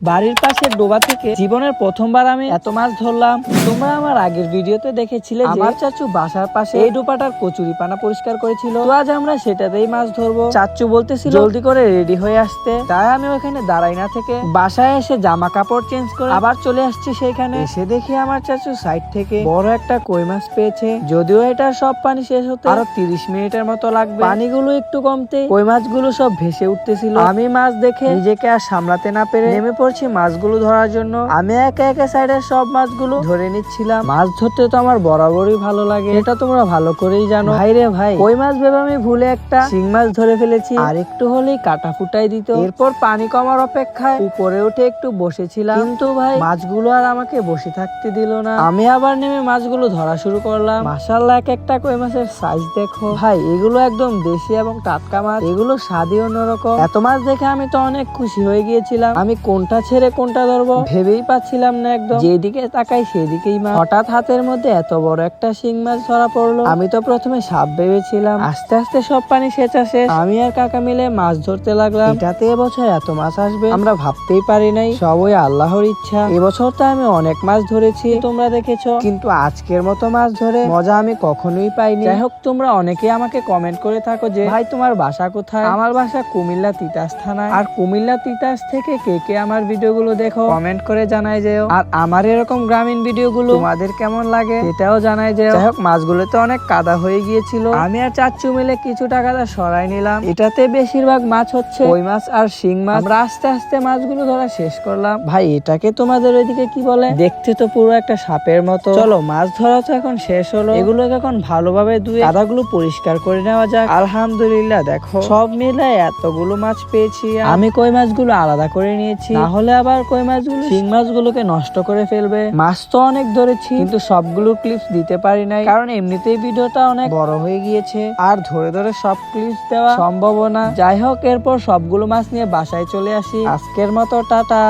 বাড়ির পাশের ডোবা থেকে জীবনের প্রথমবার আমি এত মাছ ধরলাম। তোমরা আমার আগের ভিডিওতে দেখেছিলে যে আমার চাচু বাসার পাশে এই ডোবাটার কচুরি পানা পরিষ্কার করেছিল। তো আজ আমরা সেটাতেই মাছ ধরবো। চাচু বলতেছিল জলদি করে রেডি হয়ে আসতে, তাই আমি ওখানে দাঁড়াই না থেকে বাসায় এসে জামা কাপড় চেঞ্জ করে আবার চলে আসছি সেখানে। এসে দেখি আমার চাচু সাইড থেকে বড় একটা কই মাছ পেয়েছে। যদিও এটা সব পানি শেষ হতে আরো 30 মিনিটের মতো লাগবে। পানিগুলো একটু কমতে কই মাছগুলো সব ভেসে উঠতেছিল। আমি মাছ দেখে নিজেকে আর সামলাতে না পেরে নেমে পড়ছি মাছগুলো ধরার জন্য। আমি একে একে সাইডের সব মাছগুলো ধরে নিচ্ছিলাম। মাছ ধরতে তো আমার বরাবরই ভালো লাগে, এটা তোমরা ভালো করেই জানো। ভাই রে ভাই, কই মাছ ভেবে আমি ভুলে একটা শিং মাছ ধরে ফেলেছি। আর একটু হলেই কাটা ফুটাই দিত। এরপর পানি কমার অপেক্ষায় উপরে উঠে একটু বসেছিলাম, কিন্তু ভাই মাছগুলো আর আমাকে বসে থাকতে দিল না। আমি আবার নেমে মাছগুলো ধরা শুরু করলাম। মাশাআল্লাহ, এক একটা কই মাছের সাইজ দেখো ভাই, এগুলো একদম দেশি এবং টাটকা মাছ। এগুলো স্বাদই অন্যরকম। এত মাছ দেখে আমি তো অনেক খুশি হয়ে গিয়েছিলাম। আমি কোনটা ছেড়ে কোনটা ধরবো ভেবেই পাচ্ছিলাম না। একদম যেদিকে তাকাই সেদিকেই মাছ। হঠাৎ হাতের মধ্যে এত বড় একটা শিং মাছ ধরা পড়লো। আমি তো প্রথমে সাপ ভেবেছিলাম। আস্তে আস্তে সব পানি সেচা শেষ। আমি আর কাকা মিলে মাছ ধরতে লাগলাম। এটাতে এবছর এত মাছ আসবে আমরা ভাবতেই পারি নাই। সবই আল্লাহর ইচ্ছা। এবছর তো আমি অনেক মাছ ধরেছি, তোমরা দেখেছো, কিন্তু আজকের মতো মাছ ধরে মজা আমি কখনোই পাইনি। যাই হোক, তোমরা অনেকে আমাকে কমেন্ট করে থাকো যে ভাই তোমার বাসা কোথায়। আমার বাসা কুমিল্লা তিতাস থানায়। আর কুমিল্লা তিতাস থেকে কে কে আমার ভিডিওগুলো দেখো কমেন্ট করে জানাই যেও। আর আমার এরকম গ্রামীণ ভিডিওগুলো তোমাদের কেমন লাগে সেটাও জানাই যেও। যাই হোক, মাছগুলোতে অনেক কাদা হয়ে গিয়েছিল। আমি আর চাচ্চু মিলে কিছুটা কাদা সরাই নিলাম। এটাতে বেশিরভাগ মাছ হচ্ছে কই মাছ আর শিং মাছ। আমরা আস্তে আস্তে মাছগুলো ধরা শেষ করলাম। ভাই এটাকে তোমাদের ওইদিকে কি বলে? দেখতে তো পুরো একটা সাপের মতো। চলো, মাছ ধরা তো এখন শেষ হলো। এগুলোকে এখন ভালোভাবে ধুয়ে কাদাগুলো পরিষ্কার করে নেওয়া যাক। আলহামদুলিল্লাহ, দেখো সব মিলে এতগুলো মাছ পেয়েছি। আমি কই মাছগুলো আলাদা করে নিয়েছি, না হলে আবার কই মাছগুলো শিং মাছগুলোকে নষ্ট করে ফেলবে। মাছ তো অনেক ধরেছি, কিন্তু সবগুলো ক্লিপস দিতে পারি নাই, কারণ এমনিতেই ভিডিওটা অনেক বড় হয়ে গিয়েছে আর ধরে ধরে সব ক্লিপস দেওয়া সম্ভব না। যাই হোক, এরপর সবগুলো মাছ নিয়ে বাসায় চলে আসি। আজকের মতো টাটা।